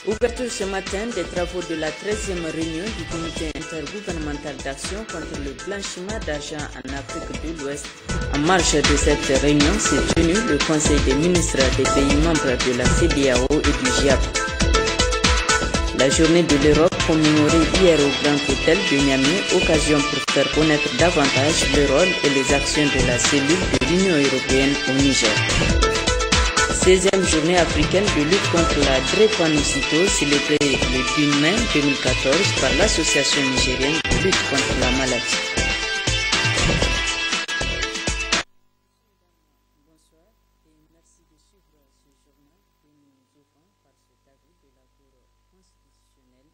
Ouverture ce matin des travaux de la 13e réunion du comité intergouvernemental d'action contre le blanchiment d'argent en Afrique de l'Ouest. En marge de cette réunion s'est tenu le Conseil des ministres des pays membres de la CEDEAO et du GIAP. La journée de l'Europe commémorée hier au Grand Hôtel de Niamey, occasion pour faire connaître davantage le rôle et les actions de la cellule de l'Union européenne au Niger. 16e journée africaine de lutte contre la drépanocytose célébrée le 10 mai 2014 par l'Association nigérienne de lutte contre la maladie. Bonsoir et merci de suivre ce journal que nous ouvrons par cet avis de la Cour constitutionnelle,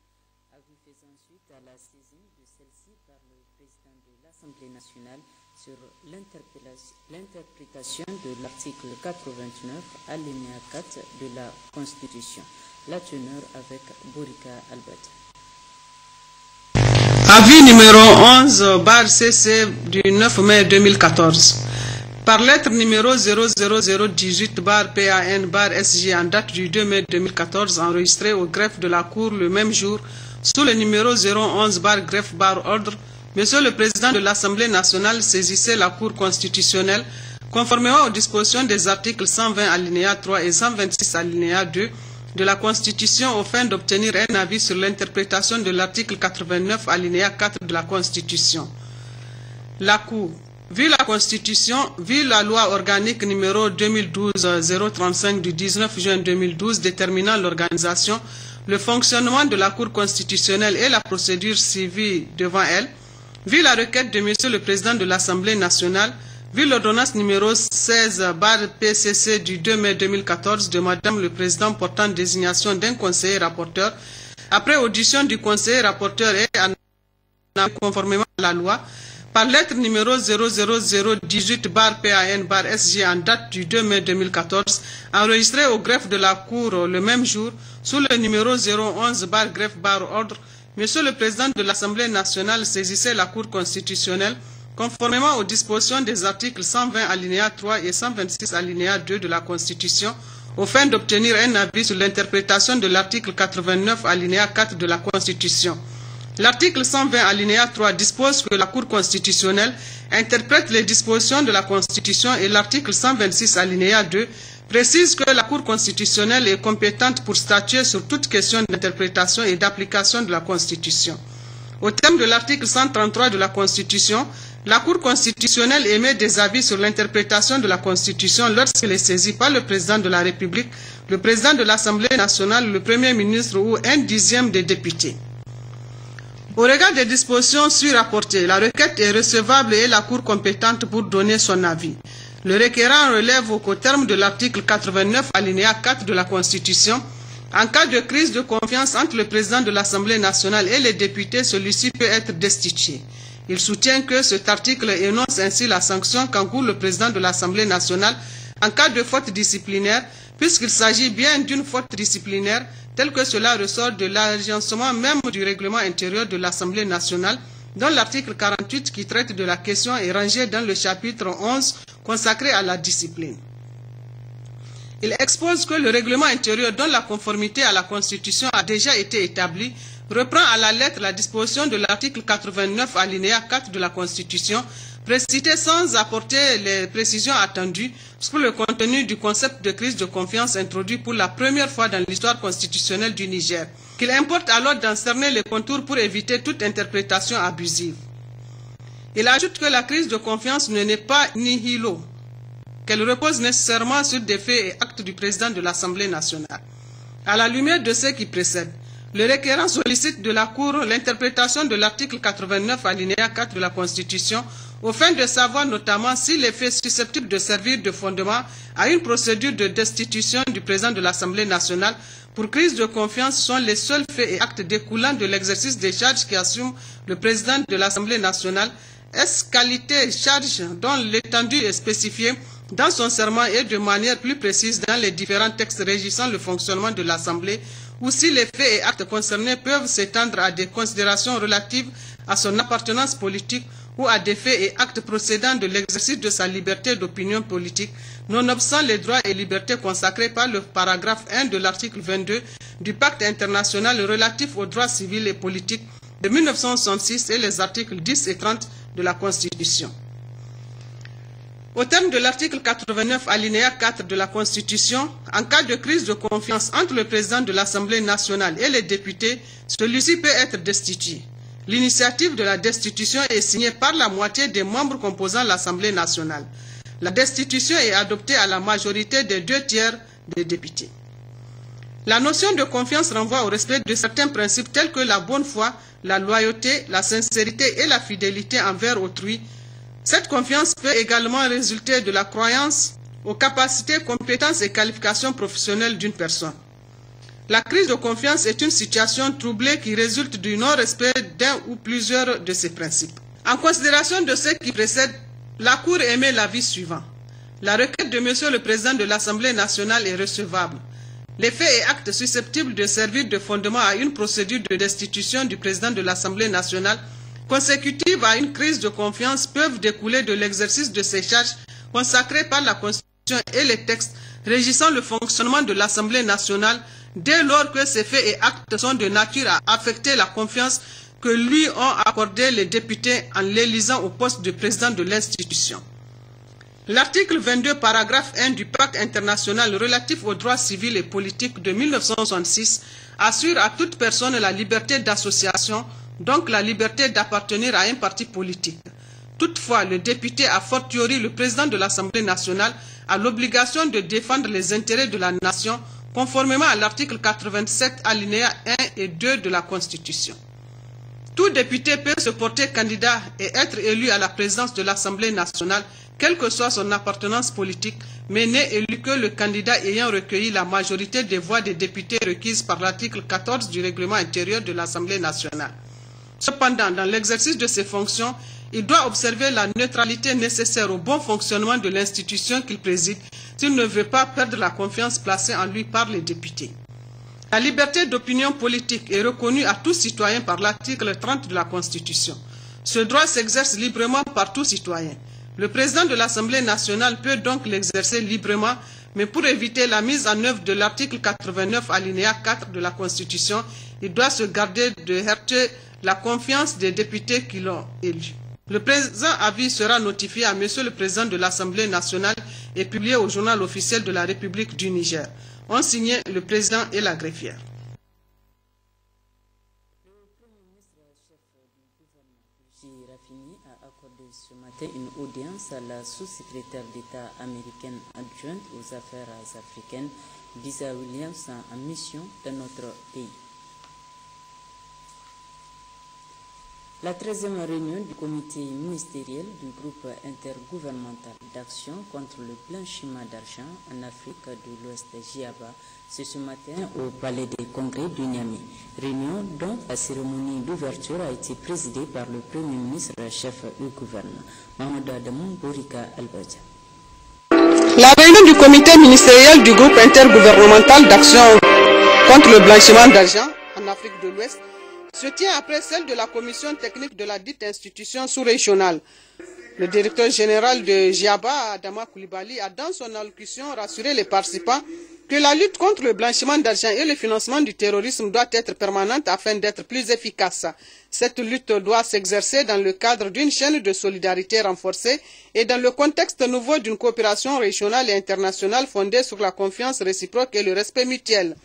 avis faisant suite à la saisine de celle-ci par le président de l'Assemblée nationale sur l'interprétation de l'article 89 alinéa 4 de la Constitution. La teneur avec Borika Albert. Avis numéro 11/CC du 9 mai 2014. Par lettre numéro 00018/PAN/SJ en date du 2 mai 2014 enregistré au greffe de la Cour le même jour sous le numéro 011/greffe/ordre, Monsieur le Président de l'Assemblée nationale saisissait la Cour constitutionnelle conformément aux dispositions des articles 120 alinéa 3 et 126 alinéa 2 de la Constitution aux fins d'obtenir un avis sur l'interprétation de l'article 89 alinéa 4 de la Constitution. La Cour, vu la Constitution, vu la loi organique numéro 2012-035 du 19 juin 2012 déterminant l'organisation, le fonctionnement de la Cour constitutionnelle et la procédure suivie devant elle, vu la requête de Monsieur le Président de l'Assemblée nationale, vu l'ordonnance numéro 16/PCC du 2 mai 2014 de Madame le Président portant désignation d'un conseiller rapporteur, après audition du conseiller rapporteur et en conformément à la loi, par lettre numéro 00018/PAN/SJ en date du 2 mai 2014, enregistré au greffe de la Cour le même jour, sous le numéro 011/greffe/ordre, Monsieur le Président de l'Assemblée nationale saisissait la Cour constitutionnelle conformément aux dispositions des articles 120 alinéa 3 et 126 alinéa 2 de la Constitution aux fins d'obtenir un avis sur l'interprétation de l'article 89 alinéa 4 de la Constitution. L'article 120 alinéa 3 dispose que la Cour constitutionnelle interprète les dispositions de la Constitution et l'article 126 alinéa 2 précise que la Cour constitutionnelle est compétente pour statuer sur toute question d'interprétation et d'application de la Constitution. Au terme de l'article 133 de la Constitution, la Cour constitutionnelle émet des avis sur l'interprétation de la Constitution lorsqu'elle est saisie par le Président de la République, le Président de l'Assemblée nationale, le Premier ministre ou un dixième des députés. Au regard des dispositions sur-rapportées, la requête est recevable et la Cour compétente pour donner son avis. Le requérant relève qu'au terme de l'article 89 alinéa 4 de la Constitution, en cas de crise de confiance entre le président de l'Assemblée nationale et les députés, celui-ci peut être destitué. Il soutient que cet article énonce ainsi la sanction qu'encourt le président de l'Assemblée nationale en cas de faute disciplinaire, puisqu'il s'agit bien d'une faute disciplinaire, tel que cela ressort de l'agencement même du règlement intérieur de l'Assemblée nationale, dont l'article 48 qui traite de la question est rangé dans le chapitre 11 consacré à la discipline. Il expose que le règlement intérieur dont la conformité à la Constitution a déjà été établie reprend à la lettre la disposition de l'article 89 alinéa 4 de la Constitution, précitée sans apporter les précisions attendues sur le contenu du concept de crise de confiance introduit pour la première fois dans l'histoire constitutionnelle du Niger, qu'il importe alors d'en cerner les contours pour éviter toute interprétation abusive. Il ajoute que la crise de confiance ne n'est pas nihilo, qu'elle repose nécessairement sur des faits et actes du président de l'Assemblée nationale. À la lumière de ce qui précède, le requérant sollicite de la Cour l'interprétation de l'article 89 alinéa 4 de la Constitution aux fins de savoir notamment si les faits susceptibles de servir de fondement à une procédure de destitution du président de l'Assemblée nationale pour crise de confiance sont les seuls faits et actes découlant de l'exercice des charges qui assume le président de l'Assemblée nationale. Est-ce qualité charge dont l'étendue est spécifiée dans son serment et de manière plus précise dans les différents textes régissant le fonctionnement de l'Assemblée, ou si les faits et actes concernés peuvent s'étendre à des considérations relatives à son appartenance politique ou à des faits et actes procédant de l'exercice de sa liberté d'opinion politique, nonobstant les droits et libertés consacrés par le paragraphe 1 de l'article 22 du Pacte international relatif aux droits civils et politiques de 1966 et les articles 10 et 30 de la Constitution. Au terme de l'article 89, alinéa 4 de la Constitution, en cas de crise de confiance entre le président de l'Assemblée nationale et les députés, celui-ci peut être destitué. L'initiative de la destitution est signée par la moitié des membres composant l'Assemblée nationale. La destitution est adoptée à la majorité des 2/3 des députés. La notion de confiance renvoie au respect de certains principes tels que la bonne foi, la loyauté, la sincérité et la fidélité envers autrui. Cette confiance peut également résulter de la croyance aux capacités, compétences et qualifications professionnelles d'une personne. La crise de confiance est une situation troublée qui résulte du non-respect d'un ou plusieurs de ces principes. En considération de ce qui précède, la Cour émet l'avis suivant. La requête de Monsieur le Président de l'Assemblée nationale est recevable. Les faits et actes susceptibles de servir de fondement à une procédure de destitution du Président de l'Assemblée nationale consécutives à une crise de confiance peuvent découler de l'exercice de ces charges consacrées par la Constitution et les textes régissant le fonctionnement de l'Assemblée nationale dès lors que ces faits et actes sont de nature à affecter la confiance que lui ont accordé les députés en l'élisant au poste de président de l'institution. L'article 22, paragraphe 1 du Pacte international relatif aux droits civils et politiques de 1966 assure à toute personne la liberté d'association, donc la liberté d'appartenir à un parti politique. Toutefois, le député, a fortiori le président de l'Assemblée nationale, a l'obligation de défendre les intérêts de la nation, conformément à l'article 87, alinéa 1 et 2 de la Constitution. Tout député peut se porter candidat et être élu à la présidence de l'Assemblée nationale, quelle que soit son appartenance politique, mais n'est élu que le candidat ayant recueilli la majorité des voix des députés requises par l'article 14 du règlement intérieur de l'Assemblée nationale. Cependant, dans l'exercice de ses fonctions, il doit observer la neutralité nécessaire au bon fonctionnement de l'institution qu'il préside s'il ne veut pas perdre la confiance placée en lui par les députés. La liberté d'opinion politique est reconnue à tout citoyen par l'article 30 de la Constitution. Ce droit s'exerce librement par tout citoyen. Le président de l'Assemblée nationale peut donc l'exercer librement, mais pour éviter la mise en œuvre de l'article 89 alinéa 4 de la Constitution, il doit se garder de heurter la confiance des députés qui l'ont élu. Le présent avis sera notifié à Monsieur le Président de l'Assemblée nationale et publié au journal officiel de la République du Niger. Ont signé le Président et la greffière. Le Premier ministre chef du gouvernement, J. Rafini, a accordé ce matin une audience à la sous-secrétaire d'État américaine adjointe aux affaires africaines, Lisa Williams, en mission dans notre pays. La 13e réunion du comité ministériel du groupe intergouvernemental d'action contre le blanchiment d'argent en Afrique de l'Ouest GIABA, c'est ce matin au Palais des Congrès du Niamey. Réunion dont la cérémonie d'ouverture a été présidée par le Premier ministre chef du gouvernement, Mahmoud Adamou Borika Albadja. La réunion du comité ministériel du groupe intergouvernemental d'action contre le blanchiment d'argent en Afrique de l'Ouest se tient après celle de la commission technique de la dite institution sous-régionale. Le directeur général de GIABA, Adama Koulibaly, a dans son allocution rassuré les participants que la lutte contre le blanchiment d'argent et le financement du terrorisme doit être permanente afin d'être plus efficace. Cette lutte doit s'exercer dans le cadre d'une chaîne de solidarité renforcée et dans le contexte nouveau d'une coopération régionale et internationale fondée sur la confiance réciproque et le respect mutuel.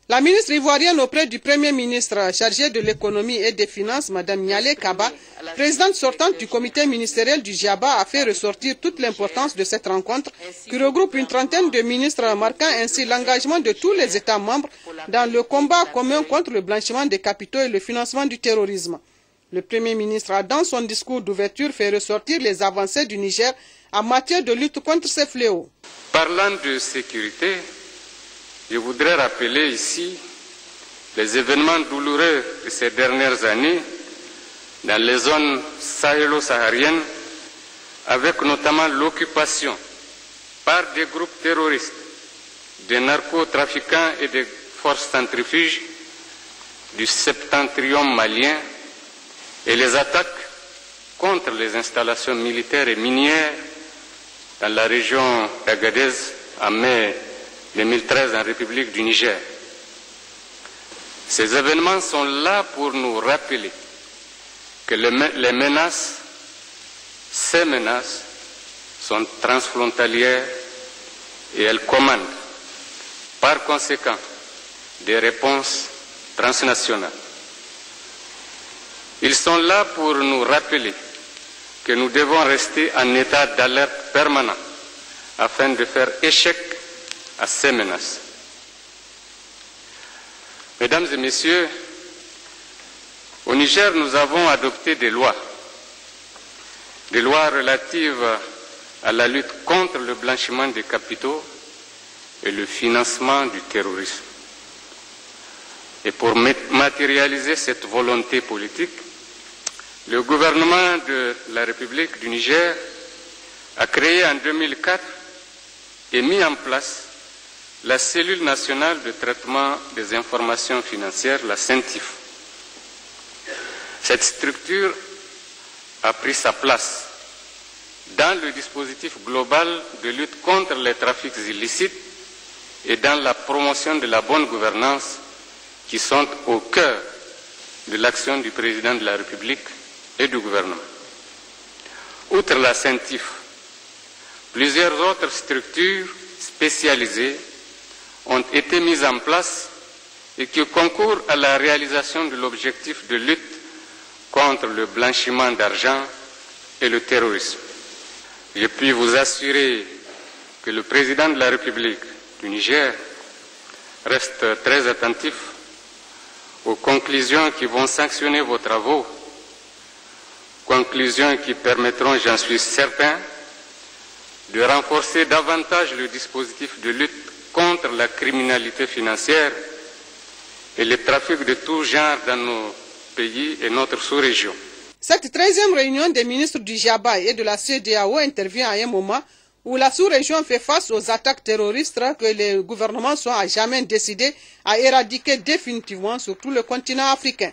La ministre ivoirienne auprès du Premier ministre chargée de l'économie et des finances, Mme Nialé Kaba, présidente sortante du comité ministériel du GIABA, a fait ressortir toute l'importance de cette rencontre qui regroupe une trentaine de ministres, marquant ainsi l'engagement de tous les États membres dans le combat commun contre le blanchiment des capitaux et le financement du terrorisme. Le Premier ministre a dans son discours d'ouverture fait ressortir les avancées du Niger en matière de lutte contre ces fléaux. Parlant de sécurité, je voudrais rappeler ici les événements douloureux de ces dernières années dans les zones sahélo-sahariennes, avec notamment l'occupation par des groupes terroristes, des narcotrafiquants et des forces centrifuges du septentrion malien et les attaques contre les installations militaires et minières dans la région d'Agadez en mai 2013 en République du Niger. Ces événements sont là pour nous rappeler que ces menaces sont transfrontalières et elles commandent par conséquent des réponses transnationales. Ils sont là pour nous rappeler que nous devons rester en état d'alerte permanent afin de faire échec à ces menaces. Mesdames et messieurs, au Niger, nous avons adopté des lois relatives à la lutte contre le blanchiment des capitaux et le financement du terrorisme. Et pour matérialiser cette volonté politique, le gouvernement de la République du Niger a créé en 2004 et mis en place la cellule nationale de traitement des informations financières, la CENTIF. Cette structure a pris sa place dans le dispositif global de lutte contre les trafics illicites et dans la promotion de la bonne gouvernance qui sont au cœur de l'action du président de la République et du gouvernement. Outre la CENTIF, plusieurs autres structures spécialisées ont été mises en place et qui concourent à la réalisation de l'objectif de lutte contre le blanchiment d'argent et le terrorisme. Je puis vous assurer que le président de la République du Niger reste très attentif aux conclusions qui vont sanctionner vos travaux, conclusions qui permettront, j'en suis certain, de renforcer davantage le dispositif de lutte contre la criminalité financière et les trafics de tout genre dans nos pays et notre sous-région. Cette 13e réunion des ministres du GIABA et de la CEDEAO intervient à un moment où la sous-région fait face aux attaques terroristes que les gouvernements sont à jamais décidés à éradiquer définitivement sur tout le continent africain.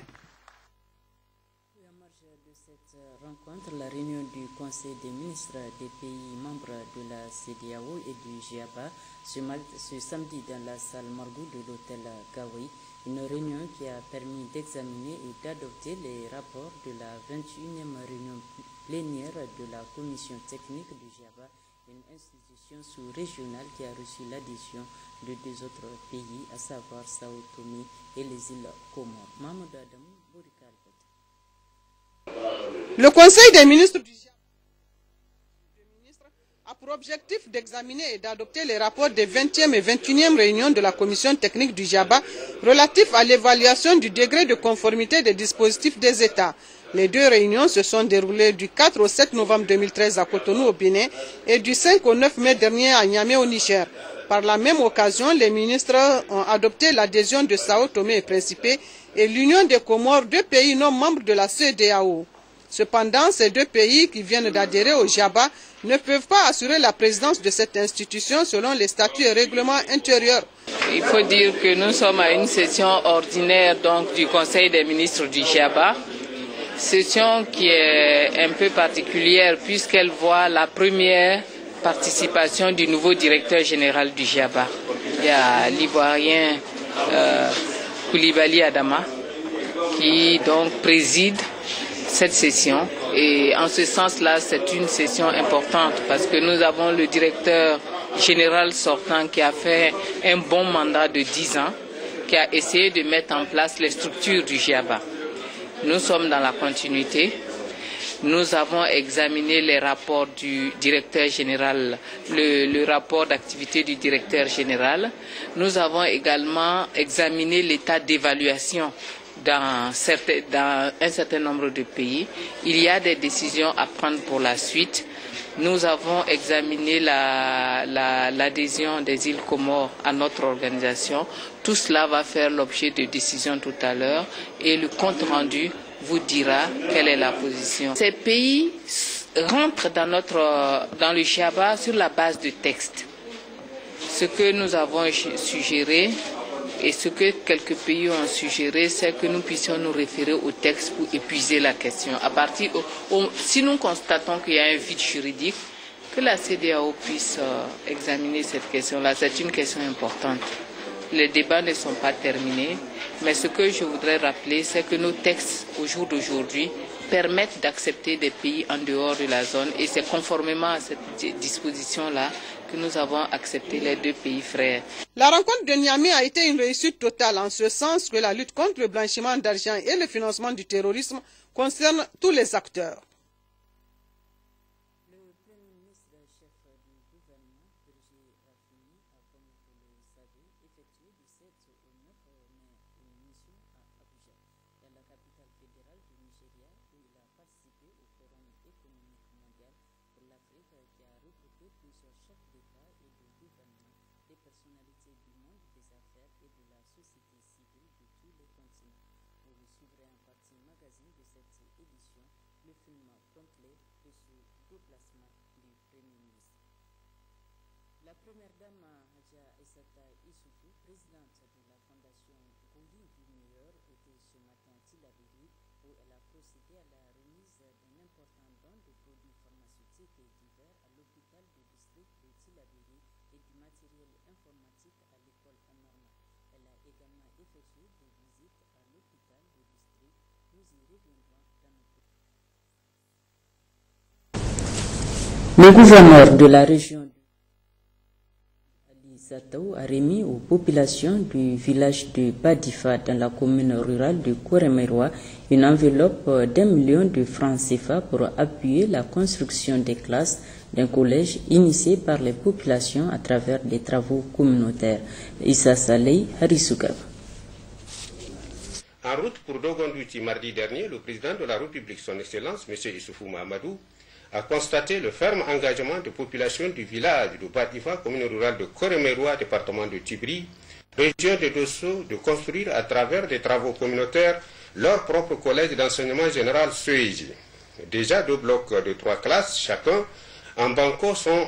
En marge de cette rencontre, la réunion du Conseil des ministres des pays membres de la CEDEAO et du GIABA ce samedi dans la salle Margou de l'hôtel Gaoui, une réunion qui a permis d'examiner et d'adopter les rapports de la 21e réunion plénière de la commission technique du GIABA, une institution sous-régionale qui a reçu l'adhésion de deux autres pays, à savoir Sao Tomé et les îles Comores. Mahmoud Adam, Borikal. Le Conseil des ministres du GIABA a pour objectif d'examiner et d'adopter les rapports des 20e et 21e réunions de la commission technique du GIABA relatifs à l'évaluation du degré de conformité des dispositifs des États. Les deux réunions se sont déroulées du 4 au 7 novembre 2013 à Cotonou au Bénin et du 5 au 9 mai dernier à Niamey au Niger. Par la même occasion, les ministres ont adopté l'adhésion de Sao Tomé et Principe et l'Union des Comores, deux pays non membres de la CEDEAO. Cependant, ces deux pays qui viennent d'adhérer au GIABA ne peuvent pas assurer la présidence de cette institution selon les statuts et règlements intérieurs. Il faut dire que nous sommes à une session ordinaire donc, du Conseil des ministres du GIABA, session qui est un peu particulière puisqu'elle voit la première participation du nouveau directeur général du GIABA. Il y a l'Ivoirien Koulibaly Adama qui donc préside cette session, et en ce sens-là, c'est une session importante parce que nous avons le directeur général sortant qui a fait un bon mandat de 10 ans, qui a essayé de mettre en place les structures du GIABA. Nous sommes dans la continuité. Nous avons examiné les rapports du directeur général, le rapport d'activité du directeur général. Nous avons également examiné l'état d'évaluation dans un certain nombre de pays. Il y a des décisions à prendre pour la suite. Nous avons examiné l'adhésion des îles Comores à notre organisation. Tout cela va faire l'objet de décisions tout à l'heure et le compte rendu vous dira quelle est la position. Ces pays rentrent dans le GIABA sur la base de textes. Ce que nous avons suggéré Et ce que quelques pays ont suggéré, c'est que nous puissions nous référer au texte pour épuiser la question. Si nous constatons qu'il y a un vide juridique, que la CEDEAO puisse examiner cette question-là. C'est une question importante. Les débats ne sont pas terminés, mais ce que je voudrais rappeler, c'est que nos textes, au jour d'aujourd'hui, permettent d'accepter des pays en dehors de la zone, et c'est conformément à cette disposition-là que nous avons accepté les deux pays frères. La rencontre de Niamey a été une réussite totale, en ce sens que la lutte contre le blanchiment d'argent et le financement du terrorisme concerne tous les acteurs. La première dame, Hadja Essata Issoufou, présidente de la fondation Gouli du Meilleur, était ce matin à Tillabéri, où elle a procédé à la remise d'un important don de produits pharmaceutiques et divers à l'hôpital du district de Tillabéri et du matériel informatique à l'école normale. Elle a également effectué des visites à l'hôpital du district. Nous y reviendrons dans notre... Le gouverneur de la région a remis aux populations du village de Badifa dans la commune rurale de Koremeroa une enveloppe d'1 million de francs CFA pour appuyer la construction des classes d'un collège initié par les populations à travers des travaux communautaires. Issa Saleh, Harisougav. En route pour Dogondouti mardi dernier, le président de la République, son Excellence, M. Issoufou Mahamadou, a constaté le ferme engagement des populations du village de Badifa, commune rurale de Koremeroa, département de Tibri, région de Dosso, de construire à travers des travaux communautaires leur propre collège d'enseignement général Sueji. Déjà 2 blocs de 3 classes chacun en banco sont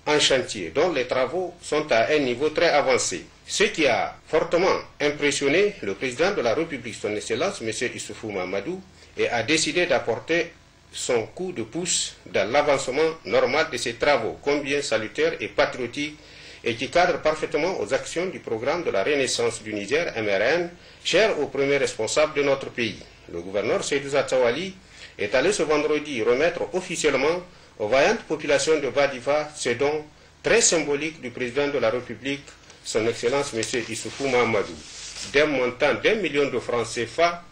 en chantier, dont les travaux sont à un niveau très avancé. Ce qui a fortement impressionné le président de la République, son Excellence, M. Issoufou Mahamadou, et a décidé d'apporter son coup de pouce dans l'avancement normal de ces travaux, combien salutaires et patriotiques, et qui cadrent parfaitement aux actions du programme de la Renaissance du Niger, MRN, cher aux premiers responsables de notre pays. Le gouverneur Seydou Zatawali est allé ce vendredi remettre officiellement aux vaillantes populations de Badifa ce don très symbolique du président de la République, son Excellence M. Issoufou Mahamadou, d'un montant d'1 million de francs CFA,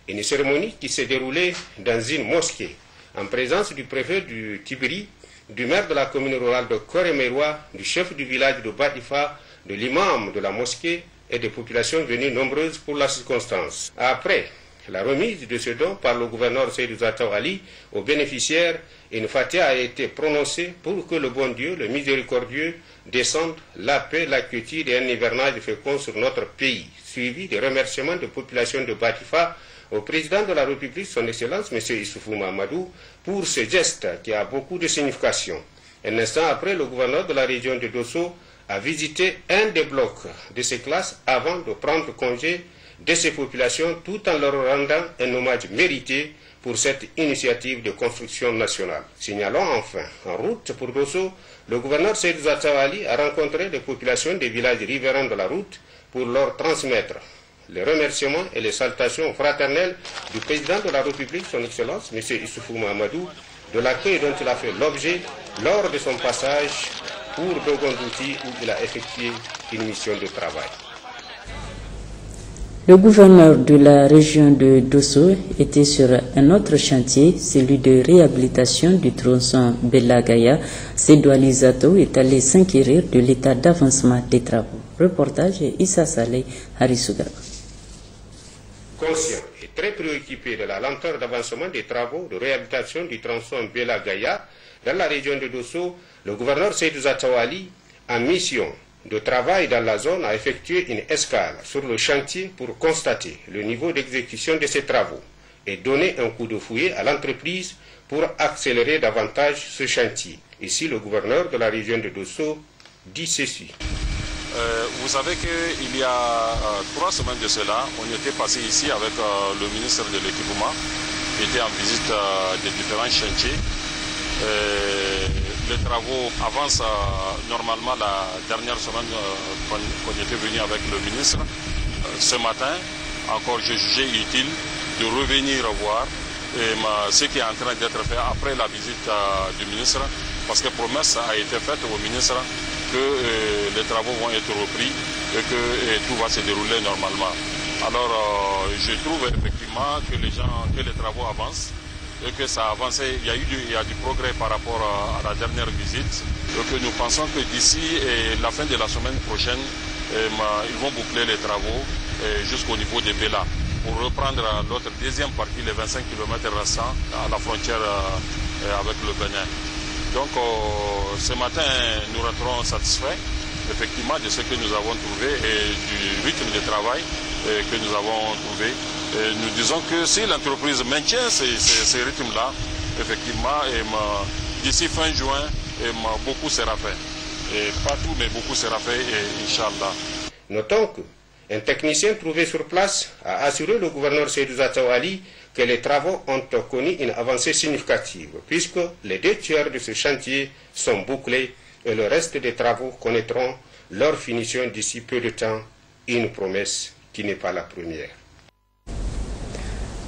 une cérémonie qui s'est déroulée dans une mosquée, en présence du préfet du Tibri, du maire de la commune rurale de Koremeroa, du chef du village de Badifa, de l'imam de la mosquée et des populations venues nombreuses pour la circonstance. Après la remise de ce don par le gouverneur Seydou Zatawali aux bénéficiaires, une fatiha a été prononcée pour que le bon Dieu, le miséricordieux, descende la paix, la quiétude et un hivernage fécond sur notre pays, suivi des remerciements de populations de Badifa au président de la République, son Excellence, M. Issoufou Mahamadou, pour ce geste qui a beaucoup de signification. Un instant après, le gouverneur de la région de Dosso a visité un des blocs de ces classes avant de prendre congé de ces populations, tout en leur rendant un hommage mérité pour cette initiative de construction nationale. Signalons enfin, en route pour Dosso, le gouverneur Seydou Zatawali a rencontré les populations des villages riverains de la route pour leur transmettre les remerciements et les salutations fraternelles du président de la République, son Excellence, M. Issoufou Mahamadou, de l'accueil dont il a fait l'objet lors de son passage pour Dogondouti, où il a effectué une mission de travail. Le gouverneur de la région de Dosso était sur un autre chantier, celui de réhabilitation du tronçon Bella-Gaya. Seydou Ali Zato est allé s'inquérir de l'état d'avancement des travaux. Reportage Issa Saleh, Harisougav. Conscient et très préoccupé de la lenteur d'avancement des travaux de réhabilitation du tronçon Bella-Gaya dans la région de Dosso, le gouverneur Seydou Zatawali, en mission de travail dans la zone, a effectué une escale sur le chantier pour constater le niveau d'exécution de ces travaux et donner un coup de fouet à l'entreprise pour accélérer davantage ce chantier. Ici, le gouverneur de la région de Dosso dit ceci. Vous savez qu'il y a 3 semaines de cela, on était passé ici avec le ministre de l'équipement, qui était en visite des différents chantiers. Les travaux avancent normalement la dernière semaine qu'on était venu avec le ministre. Ce matin, encore j'ai jugé utile de revenir voir ce qui est en train d'être fait après la visite du ministre, parce que promesse a été faite au ministre que les travaux vont être repris et que tout va se dérouler normalement. Alors je trouve effectivement que les travaux avancent et que ça a avancé. Il y a du progrès par rapport à la dernière visite. Et que nous pensons que d'ici la fin de la semaine prochaine, ils vont boucler les travaux jusqu'au niveau de Bela pour reprendre l'autre deuxième partie, les 25 km restants à la frontière avec le Bénin. Donc ce matin, nous rentrons satisfaits effectivement de ce que nous avons trouvé et du rythme de travail que nous avons trouvé. Et nous disons que si l'entreprise maintient ces rythmes-là, effectivement, d'ici fin juin, beaucoup sera fait. Et pas tout, mais beaucoup sera fait, Inch'Allah. Notons qu'un technicien trouvé sur place a assuré le gouverneur Seydou Zatou Ali que les travaux ont connu une avancée significative, puisque les 2 tiers de ce chantier sont bouclés et le reste des travaux connaîtront leur finition d'ici peu de temps, une promesse qui n'est pas la première.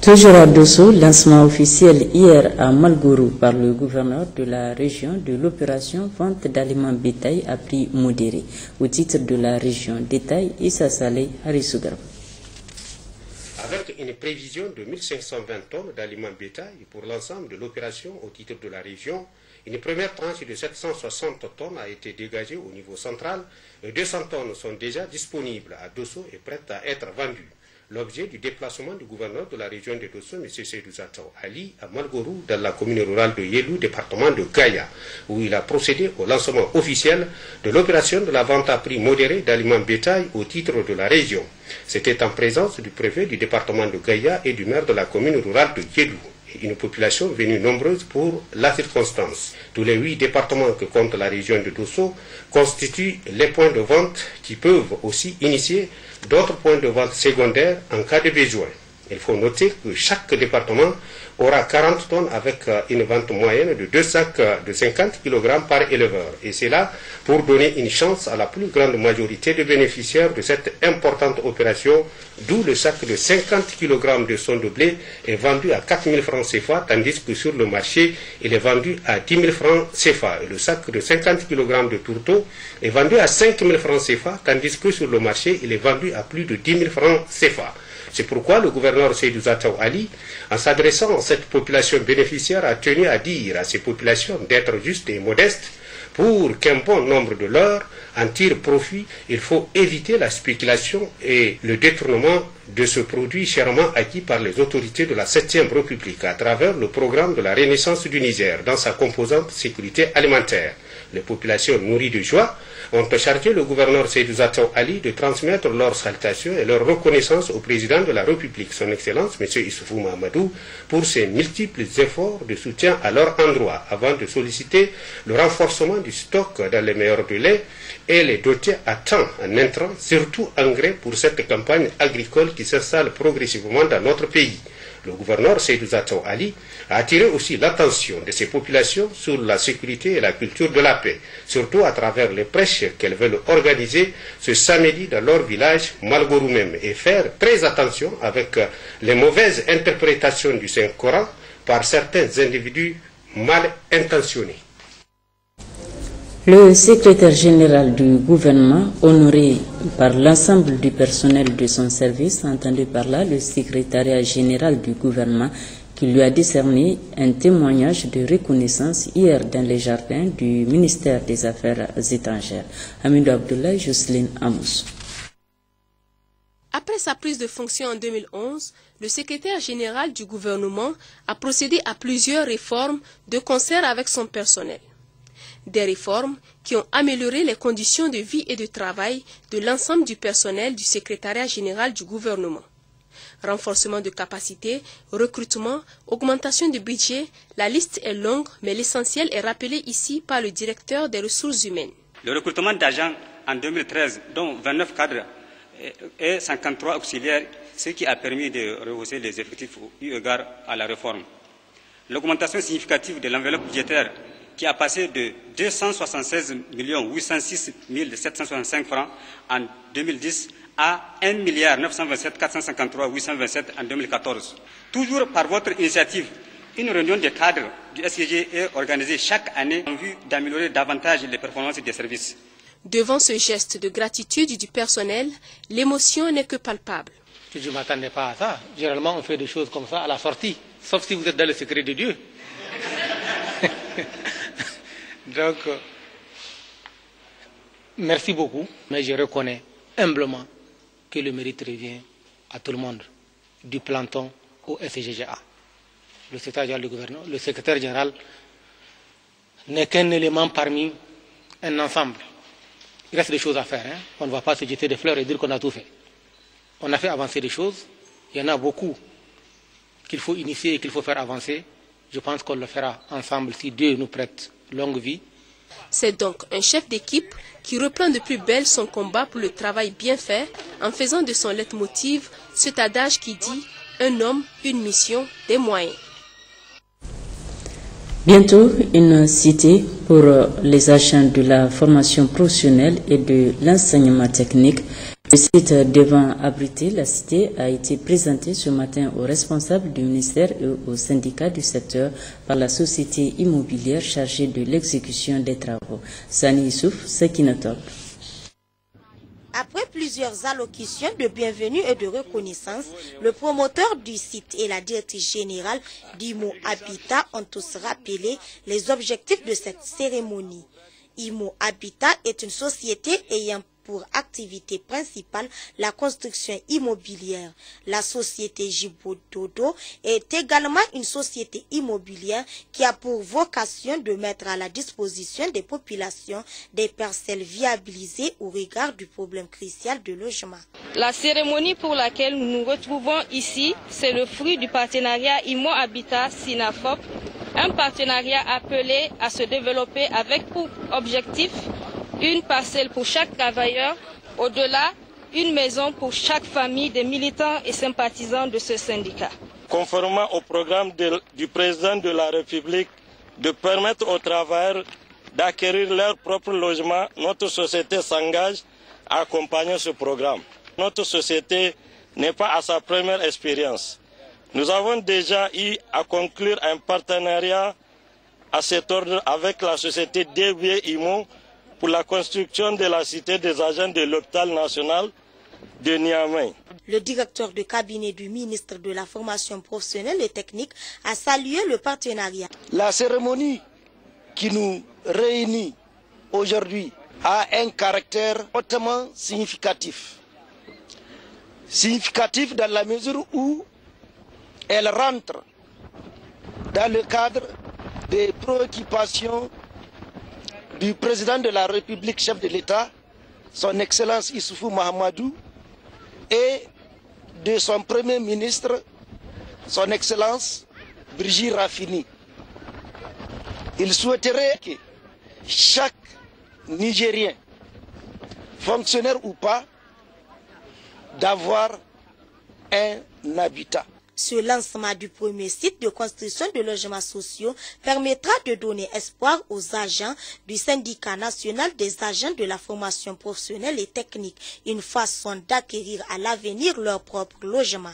Toujours à Dosso, lancement officiel hier à Malgourou par le gouverneur de la région de l'opération vente d'aliments bétail à prix modéré. Au titre de la région détail, Issa Saleh Harissougar. Avec une prévision de 1520 tonnes d'aliments bétail pour l'ensemble de l'opération au titre de la région, une première tranche de 760 tonnes a été dégagée au niveau central et 200 tonnes sont déjà disponibles à Dosso et prêtes à être vendues. L'objet du déplacement du gouverneur de la région de Dosso, M. Seydou Zatou Ali, à Malgourou, dans la commune rurale de Yelou, département de Gaïa, où il a procédé au lancement officiel de l'opération de la vente à prix modéré d'aliments bétail au titre de la région. C'était en présence du préfet du département de Gaïa et du maire de la commune rurale de Yelou, et une population venue nombreuse pour la circonstance. Tous les 8 départements que compte la région de Dosso constituent les points de vente qui peuvent aussi initier d'autres points de vente secondaires en cas de besoin. Il faut noter que chaque département aura 40 tonnes avec une vente moyenne de 2 sacs de 50 kg par éleveur. Et c'est là pour donner une chance à la plus grande majorité de bénéficiaires de cette importante opération, d'où le sac de 50 kg de son de blé est vendu à 4 000 francs CFA, tandis que sur le marché, il est vendu à 10 000 francs CFA. Et le sac de 50 kg de tourteau est vendu à 5 000 francs CFA, tandis que sur le marché, il est vendu à plus de 10 000 francs CFA. C'est pourquoi le gouverneur Seydou Zatou Ali, en s'adressant à cette population bénéficiaire, a tenu à dire à ces populations d'être justes et modestes. Pour qu'un bon nombre de leurs en tirent profit, il faut éviter la spéculation et le détournement de ce produit chèrement acquis par les autorités de la 7e République à travers le programme de la Renaissance du Niger dans sa composante sécurité alimentaire. Les populations nourries de joie ont chargé le gouverneur Seydou Zatou Ali de transmettre leurs salutations et leur reconnaissance au président de la République, son Excellence, M. Issoufou Mahamadou, pour ses multiples efforts de soutien à leur endroit, avant de solliciter le renforcement du stock dans les meilleurs délais et les doter à temps en intrants, surtout engrais pour cette campagne agricole qui s'installe progressivement dans notre pays. Le gouverneur Seydou Zatou Ali a attiré aussi l'attention de ces populations sur la sécurité et la culture de la paix, surtout à travers les prêches qu'elles veulent organiser ce samedi dans leur village Malgourou même, et faire très attention avec les mauvaises interprétations du Saint-Coran par certains individus mal intentionnés. Le secrétaire général du gouvernement, honoré par l'ensemble du personnel de son service, entendu par là le secrétariat général du gouvernement, qui lui a décerné un témoignage de reconnaissance hier dans les jardins du ministère des Affaires étrangères. Hamidou Abdoulaye, Jocelyne Amous. Après sa prise de fonction en 2011, le secrétaire général du gouvernement a procédé à plusieurs réformes de concert avec son personnel. Des réformes qui ont amélioré les conditions de vie et de travail de l'ensemble du personnel du secrétariat général du gouvernement. Renforcement de capacités, recrutement, augmentation de budget, la liste est longue, mais l'essentiel est rappelé ici par le directeur des ressources humaines. Le recrutement d'agents en 2013, dont 29 cadres et 53 auxiliaires, ce qui a permis de rehausser les effectifs eu égard à la réforme. L'augmentation significative de l'enveloppe budgétaire qui a passé de 276 806 765 francs en 2010 à 1 927 453 827 en 2014. Toujours par votre initiative, une réunion des cadres du SCG est organisée chaque année en vue d'améliorer davantage les performances des services. Devant ce geste de gratitude du personnel, l'émotion n'est que palpable. Je ne m'attendais pas à ça. Généralement, on fait des choses comme ça à la sortie, sauf si vous êtes dans le secret de Dieu. Donc, merci beaucoup, mais je reconnais humblement que le mérite revient à tout le monde, du planton au SCGA. Le secrétaire général du gouvernement, le secrétaire général n'est qu'un élément parmi un ensemble. Il reste des choses à faire. On ne va pas se jeter des fleurs et dire qu'on a tout fait. On a fait avancer des choses. Il y en a beaucoup qu'il faut initier et qu'il faut faire avancer. Je pense qu'on le fera ensemble si Dieu nous prête longue vie. C'est donc un chef d'équipe qui reprend de plus belle son combat pour le travail bien fait en faisant de son leitmotiv cet adage qui dit « Un homme, une mission, des moyens ». Bientôt, une cité pour les agents de la formation professionnelle et de l'enseignement technique. Le site devant abriter la cité a été présenté ce matin aux responsables du ministère et aux syndicats du secteur par la société immobilière chargée de l'exécution des travaux. Sani Issouf, Sekinatop. Après plusieurs allocutions de bienvenue et de reconnaissance, le promoteur du site et la directrice générale d'Imo Habitat ont tous rappelé les objectifs de cette cérémonie. Imo Habitat est une société ayant pour activité principale la construction immobilière. La société Jibo Dodo est également une société immobilière qui a pour vocation de mettre à la disposition des populations des parcelles viabilisées au regard du problème crucial de logement. La cérémonie pour laquelle nous nous retrouvons ici, c'est le fruit du partenariat Imo Habitat Sinafop, un partenariat appelé à se développer avec pour objectif une parcelle pour chaque travailleur, au-delà, une maison pour chaque famille des militants et sympathisants de ce syndicat. Conformément au programme du président de la République de permettre aux travailleurs d'acquérir leur propre logement, notre société s'engage à accompagner ce programme. Notre société n'est pas à sa première expérience. Nous avons déjà eu à conclure un partenariat à cet ordre avec la société DB Imo pour la construction de la cité des agents de l'hôpital national de Niamey. Le directeur de cabinet du ministre de la formation professionnelle et technique a salué le partenariat. La cérémonie qui nous réunit aujourd'hui a un caractère hautement significatif. Significatif dans la mesure où elle rentre dans le cadre des préoccupations du président de la République, chef de l'État, son Excellence Issoufou Mahamadou, et de son Premier ministre, son Excellence Brigitte Raffini. Il souhaiterait que chaque Nigérien, fonctionnaire ou pas, d'avoir un habitat. Ce lancement du premier site de construction de logements sociaux permettra de donner espoir aux agents du syndicat national des agents de la formation professionnelle et technique, une façon d'acquérir à l'avenir leur propre logement.